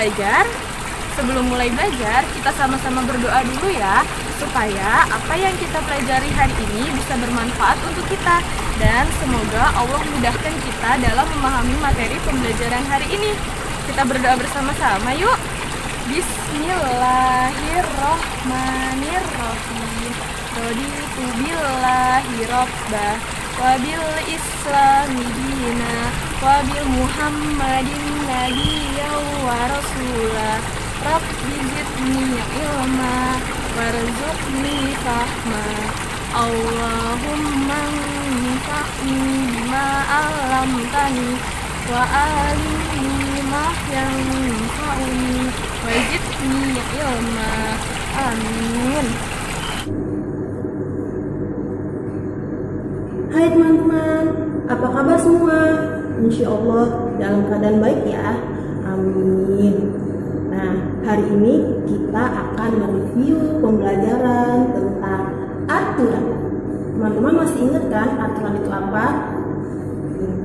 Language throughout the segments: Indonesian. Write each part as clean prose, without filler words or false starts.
belajar? Sebelum mulai belajar, kita sama-sama berdoa dulu ya, supaya apa yang kita pelajari hari ini bisa bermanfaat untuk kita. Dan semoga Allah mudahkan kita dalam memahami materi pembelajaran hari ini. Kita berdoa bersama-sama yuk. Bismillahirrahmanirrahim. Raditu billahi rabbah wa bil islami dina wa bil muhammadin nabiyyan wa rasulah. Rabbi zidni ilma warzuqni fahma. Allahumma anfa'ni bima 'allamtani wa alimni ma yanfa'uni wa zidni ilma. Amin. Hai teman-teman, apa kabar semua? Insya Allah dalam keadaan baik ya. Amin. Nah, hari ini kita akan mereview pembelajaran tentang aturan. Teman-teman masih ingat kan aturan itu apa?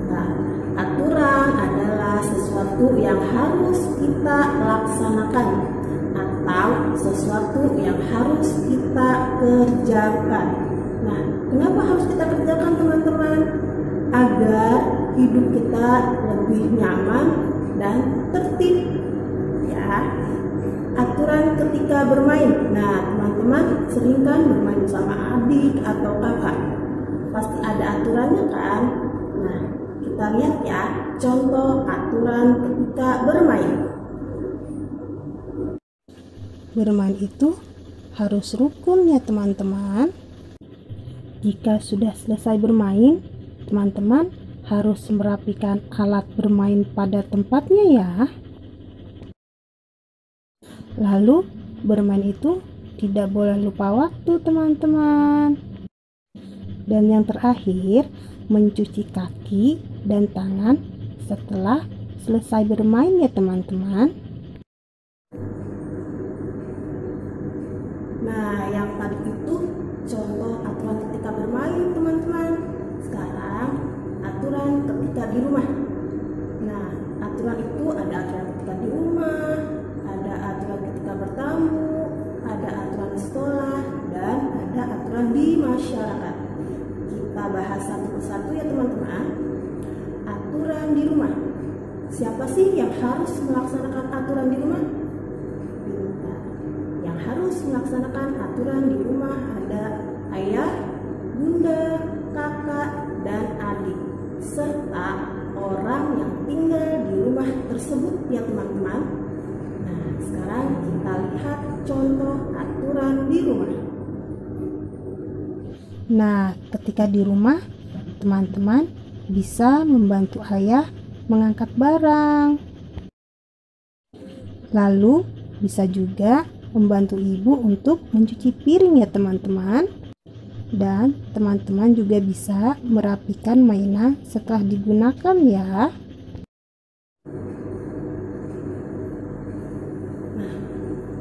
Nah, aturan adalah sesuatu yang harus kita laksanakan atau sesuatu yang harus kita kerjakan. Nah, kenapa harus kita kerjakan teman-teman? Agar hidup kita lebih nyaman dan tertib. Ya, aturan ketika bermain. Nah, teman-teman sering kan bermain sama adik atau kakak. Pasti ada aturannya kan? Nah, kita lihat ya contoh aturan ketika bermain. Bermain itu harus rukun ya teman-teman. Jika sudah selesai bermain, teman-teman harus merapikan alat bermain pada tempatnya ya. Lalu bermain itu tidak boleh lupa waktu teman-teman. Dan yang terakhir, mencuci kaki dan tangan setelah selesai bermain ya teman-teman. Nah, yang tadi itu contoh aturan ketika bermain teman-teman. Sekarang aturan ketika di rumah. Nah, aturan itu ada aturan ketika di rumah, ada aturan ketika bertamu, ada aturan di sekolah, dan ada aturan di masyarakat. Kita bahas satu persatu ya teman-teman. Aturan di rumah. Siapa sih yang harus melaksanakan aturan di rumah? Yang harus melaksanakan aturan di rumah ada ayah, bunda, kakak, dan adik, serta orang yang tinggal di rumah tersebut ya teman-teman. Nah, sekarang kita lihat contoh aturan di rumah. Nah, ketika di rumah, teman-teman bisa membantu ayah mengangkat barang. Lalu bisa juga membantu ibu untuk mencuci piring ya teman-teman. Dan teman-teman juga bisa merapikan mainan setelah digunakan ya. Nah,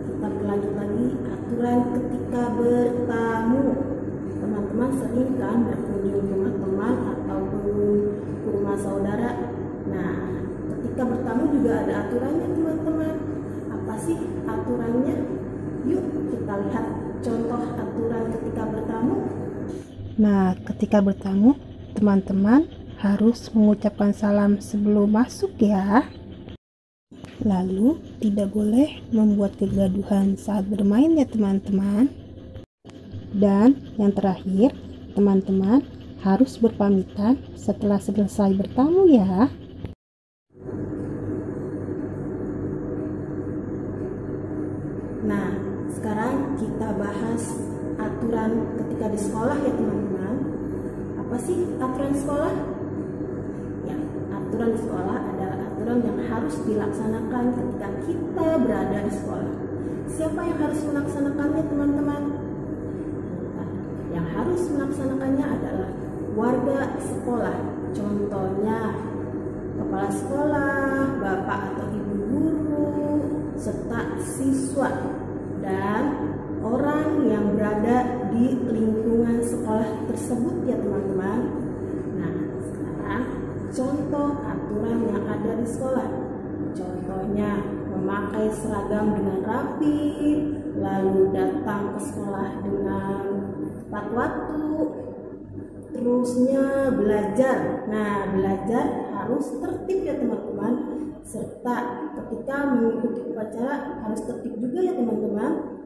kita berlanjut lagi aturan ketika bertamu. Teman-teman sering kan berkunjung ke rumah teman ataupun ke rumah saudara. Nah, ketika bertamu juga ada aturannya teman-teman. Apa sih aturannya? Yuk kita lihat contoh aturan ketika bertamu. Nah, ketika bertamu, teman-teman harus mengucapkan salam sebelum masuk ya. Lalu, tidak boleh membuat kegaduhan saat bermain ya teman-teman. Dan yang terakhir, teman-teman harus berpamitan setelah selesai bertamu ya. Nah, sekarang kita bahas aturan ketika di sekolah ya teman-teman. Apa sih aturan sekolah? Ya, aturan di sekolah adalah aturan yang harus dilaksanakan ketika kita berada di sekolah. Siapa yang harus melaksanakannya teman-teman? Nah, yang harus melaksanakannya adalah warga sekolah. Contohnya kepala sekolah, bapak atau ibu guru, serta siswa dan orang yang berada di lingkungan sekolah tersebut ya teman-teman. Nah, sekarang contoh aturan yang ada di sekolah. Contohnya memakai seragam dengan rapi, lalu datang ke sekolah dengan tepat waktu. Terusnya belajar. Nah, belajar harus tertib ya teman-teman, serta ketika mengikuti upacara harus tertib juga ya teman-teman.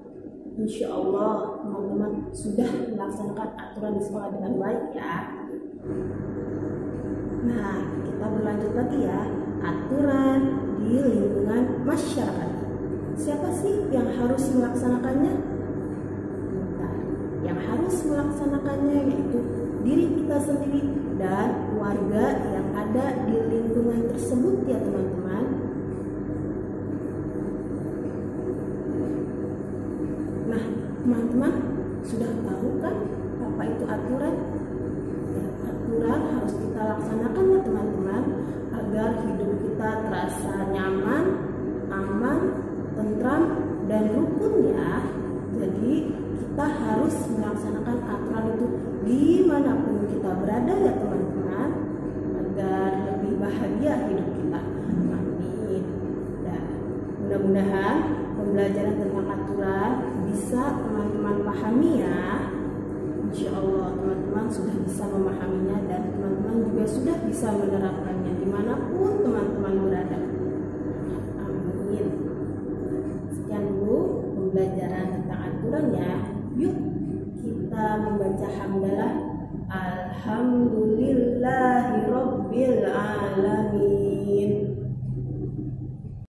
Insya Allah teman-teman sudah melaksanakan aturan di sekolah dengan baik ya. Nah, kita berlanjut lagi ya, aturan di lingkungan masyarakat. Siapa sih yang harus melaksanakannya? Nah, yang harus melaksanakannya yaitu diri kita sendiri dan warga yang ada di lingkungan tersebut ya teman-teman. Nah, teman-teman sudah tahu kan apa itu aturan? Ya, aturan harus kita laksanakan ya teman-teman, agar hidup kita terasa nyaman, aman, tentram, dan rukun ya. Jadi kita harus melaksanakan aturan itu dimanapun kita berada ya teman-teman, agar lebih bahagia hidup kita. Amin. Dan mudah-mudahan pembelajaran tentang aturan bisa teman-teman pahami ya. Insya Allah teman-teman sudah bisa memahaminya dan teman-teman juga sudah bisa menerapkannya dimanapun teman-teman berada. Amin. Sekian dulu pembelajaran tentang aturan ya. Yuk kita membaca hamdalah. Alhamdulillahirabbil alamin.